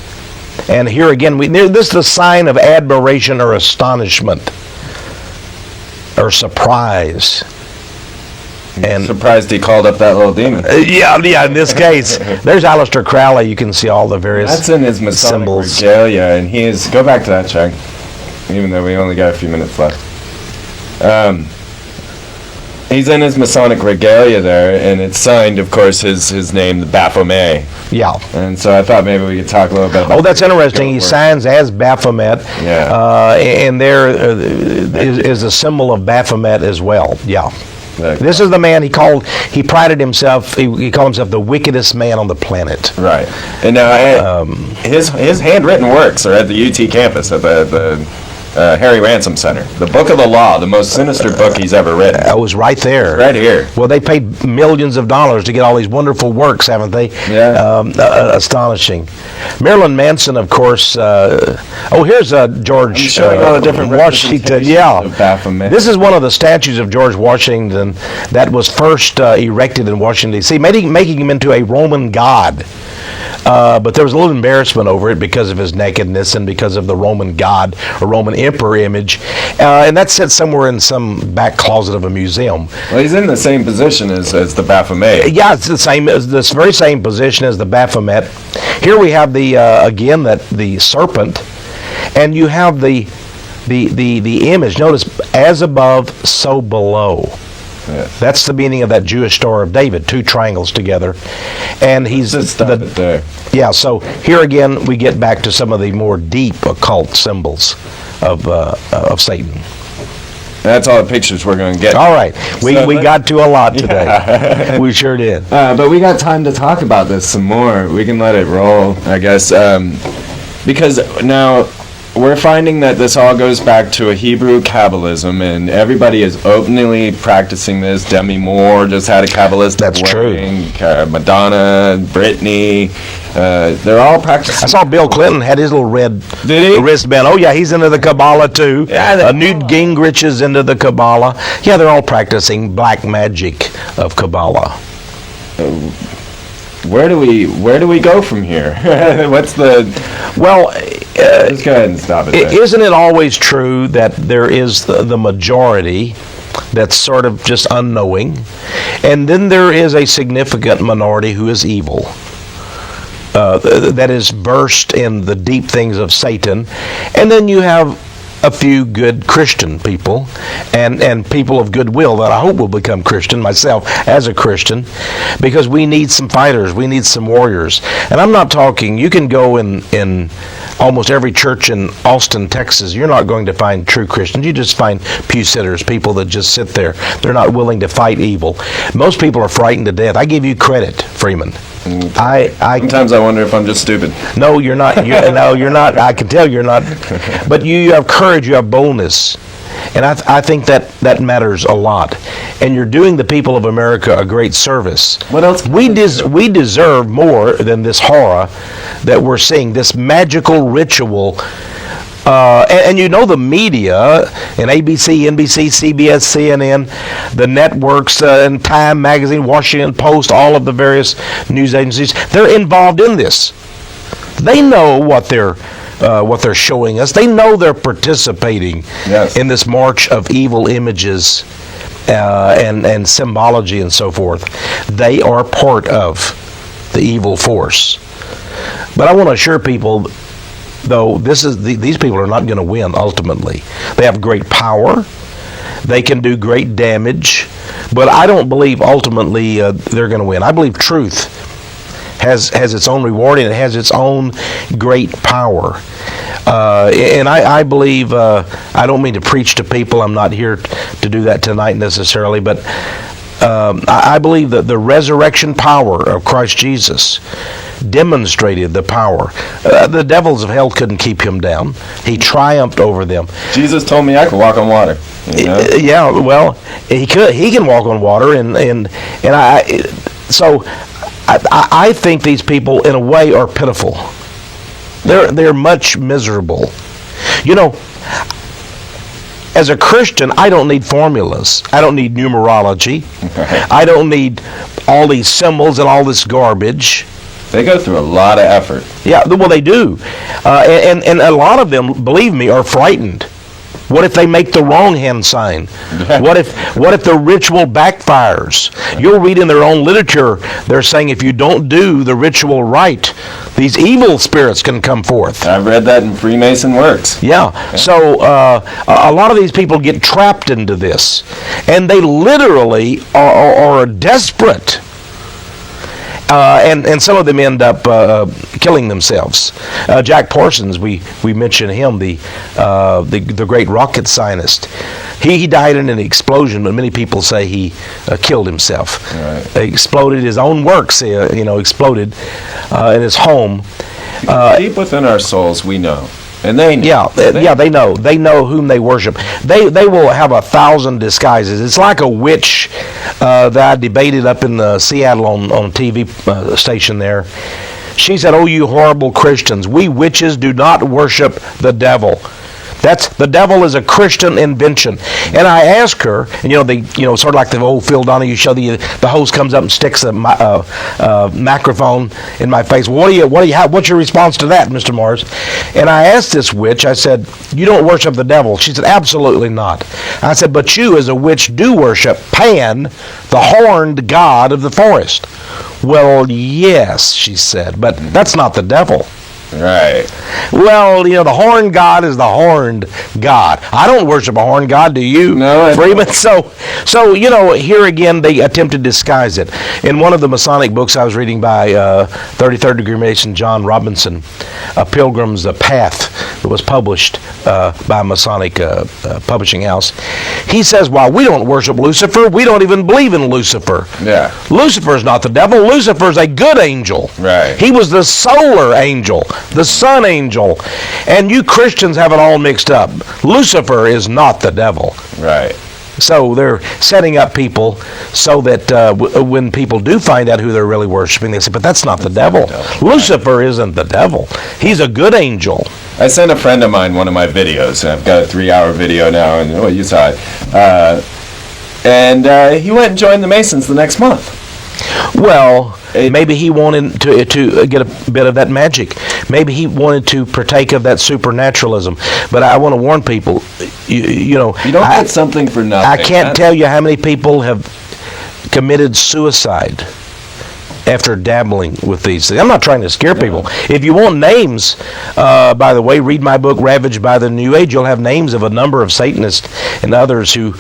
And here again, this is a sign of admiration or astonishment or surprise. And surprised he called up that little demon. Yeah. In this case, there's Aleister Crowley. You can see all the various That's in his Masonic symbols. regalia, and go back to that, Chuck. Even though we only got a few minutes left. He's in his Masonic regalia there, and it's signed, of course, his name, the Baphomet. Yeah. And so I thought maybe we could talk a little bit about Oh, that's interesting. He signs as Baphomet. Yeah. And there is a symbol of Baphomet as well. Yeah. This is the man he prided himself, he called himself the wickedest man on the planet. Right. And now his handwritten works are at the UT campus at the Harry Ransom Center. The Book of the Law, the most sinister book he's ever written. It was right there. Right here. Well, they paid millions of dollars to get all these wonderful works, haven't they? Yeah. Astonishing. Marilyn Manson, of course. Here's George showing all the different Washington. Yeah. of Baphomet. This is one of the statues of George Washington that was first erected in Washington, D.C., making him into a Roman god. But there was a little embarrassment over it because of his nakedness and because of the Roman god or Roman emperor image. And that's set somewhere in some back closet of a museum. Well, he's in the same position as the Baphomet. Yeah, it's this very same position as the Baphomet. Here we have the serpent, and you have the image. Notice, as above, so below. Yes. That's the meaning of that Jewish Star of David, two triangles together. And he's there. Yeah, so here again we get back to some of the more deep occult symbols of Satan. That's all the pictures we're going to get. All right. We got to a lot today. Yeah. We sure did. But we got time to talk about this some more. We can let it roll, I guess. Because now we're finding that this all goes back to a Hebrew Kabbalism, and everybody is openly practicing this. Demi Moore just had a Kabbalistic wedding. True. Madonna, Britney, they're all practicing. I saw Bill Clinton had his little red wristband. Oh, yeah, he's into the Kabbalah, too. Yeah, Newt Gingrich is into the Kabbalah. Yeah, they're all practicing black magic of Kabbalah. Where do we go from here? What's the... Well... let's go ahead and stop it there. Isn't it always true that there is the majority that's sort of just unknowing, and then there is a significant minority who is evil, that is versed in the deep things of Satan, and then you have a few good Christian people and people of goodwill that I hope will become Christian, myself as a Christian, because we need some fighters, we need some warriors. And I'm not talking, you can go in almost every church in Austin, Texas, you're not going to find true Christians. You just find pew sitters, people that just sit there. They're not willing to fight evil. Most people are frightened to death. I give you credit, Freeman. Sometimes I wonder if I'm just stupid. No, you're not. No, you're not. I can tell you're not. But you have courage, you have boldness. And I think that matters a lot. And you're doing the people of America a great service. What else? We deserve more than this horror that we're seeing, this magical ritual. And you know the media, and ABC, NBC, CBS, CNN, the networks, and Time Magazine, Washington Post, all of the various news agencies, they're involved in this. They know what they're showing us. They know they're participating in this march of evil images and symbology and so forth. They are part of the evil force. But I want to assure people, though, these people are not going to win ultimately. They have great power. They can do great damage. But I don't believe ultimately they're going to win. I believe truth has its own reward, and it has its own great power. And I believe, I don't mean to preach to people. I'm not here to do that tonight necessarily, but I believe that the resurrection power of Christ Jesus demonstrated the power. The devils of hell couldn't keep him down. He triumphed over them. Jesus told me I could walk on water. You know? Yeah, well, he could. He can walk on water, and I think these people, in a way, are pitiful. They're much miserable. You know, as a Christian, I don't need formulas. I don't need numerology. I don't need all these symbols and all this garbage. They go through a lot of effort. Yeah, well, they do. And a lot of them, believe me, are frightened. What if they make the wrong hand sign? What if the ritual backfires? You'll read in their own literature, they're saying if you don't do the ritual right, these evil spirits can come forth. I've read that in Freemason works. Yeah. So a lot of these people get trapped into this, and they literally are desperate. And some of them end up killing themselves. Jack Parsons, we mentioned him, the great rocket scientist. He died in an explosion, but many people say he killed himself. Right. He exploded. His own works, exploded in his home. Deep within our souls, we know. And they know. They know. They know whom they worship. They will have 1,000 disguises. It's like a witch that I debated up in Seattle on TV station there. She said, "Oh, you horrible Christians, we witches do not worship the devil. The devil is a Christian invention." And I asked her, and sort of like the old Phil Donahue show, the host comes up and sticks a microphone in my face. What's your response to that, Mr. Mars? And I asked this witch, I said, "You don't worship the devil?" She said, "Absolutely not." I said, "But you as a witch do worship Pan, the horned god of the forest." "Well, yes," she said, "but that's not the devil." Right. Well, the horned god is the horned god. I don't worship a horned god, do you? No, Freeman? So here again, they attempt to disguise it. In one of the Masonic books I was reading by 33rd degree Mason John Robinson, A Pilgrim's Path, that was published by a Masonic publishing house, he says, "While we don't worship Lucifer, we don't even believe in Lucifer." Yeah. Lucifer's not the devil. Lucifer's a good angel. Right. He was the solar angel, the sun angel. And you Christians have it all mixed up. Lucifer is not the devil. Right. So they're setting up people so that when people do find out who they're really worshiping, they say, "But that's not the devil. Lucifer isn't the devil. He's a good angel." I sent a friend of mine one of my videos, and I've got a 3-hour video now, and you saw it. And he went and joined the Masons the next month. Well, maybe he wanted to get a bit of that magic. Maybe he wanted to partake of that supernaturalism. But I want to warn people, you don't get something for nothing. I can't tell you how many people have committed suicide after dabbling with these things. I'm not trying to scare people. If you want names, by the way, read my book, Ravaged by the New Age. You'll have names of a number of Satanists and others who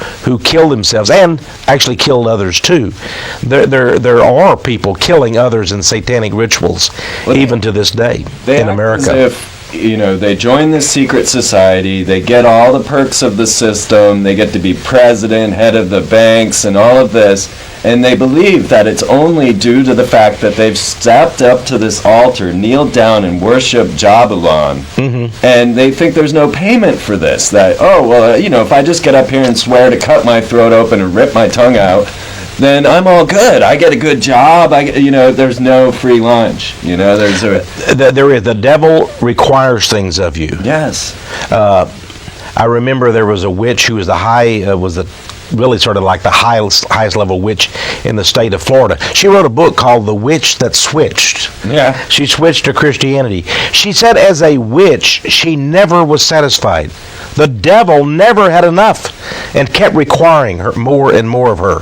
killed themselves and actually killed others too. There are people killing others in satanic rituals, even to this day in America. As if, they join this secret society, they get all the perks of the system, they get to be president, head of the banks, and all of this, and they believe that it's only due to the fact that they've stepped up to this altar, kneeled down, and worshiped Jabulan, and they think there's no payment for this, that, if I just get up here and swear to cut my throat open and rip my tongue out, then I'm all good. I get a good job. There's no free lunch. The devil requires things of you. Yes. I remember there was a witch who was really sort of like the highest level witch in the state of Florida. She wrote a book called The Witch That Switched. Yeah. She switched to Christianity. She said as a witch, she never was satisfied. The devil never had enough and kept requiring her more and more of her.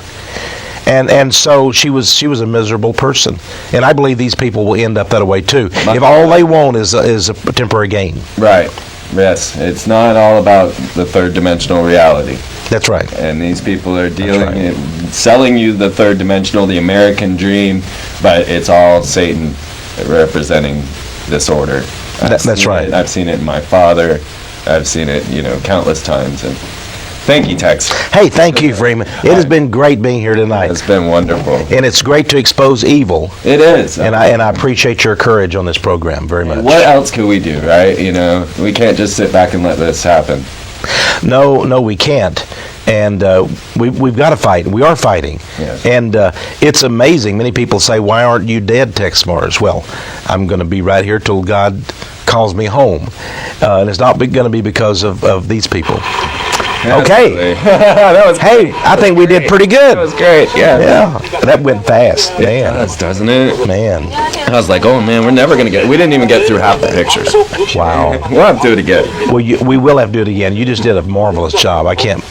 And so she was a miserable person, and I believe these people will end up that way too. If all they want is a temporary gain. Right. Yes. It's not all about the third dimensional reality. That's right. And these people are selling you the third dimensional, the American dream, but it's all Satan representing disorder. That's right. I've seen it in my father. I've seen it, countless times, and Thank you, Tex. Hey, thank you, Freeman. It has been great being here tonight. It's been wonderful. And it's great to expose evil. It is. And I appreciate your courage on this program very much. What else could we do, right? You know, we can't just sit back and let this happen. No, we can't. And we've got to fight. We are fighting. Yes. And it's amazing. Many people say, why aren't you dead, Tex Mars? Well, I'm going to be right here till God calls me home. And it's not going to be because of these people. Okay. That was Hey, I think we did pretty good. That was great. Yeah. That went fast. It Man. does, doesn't it? Man. I was like, oh man, we're never gonna get. We didn't even get through half the pictures. Wow. We'll have to do it again. Well, we will have to do it again. You just did a marvelous job. I can't.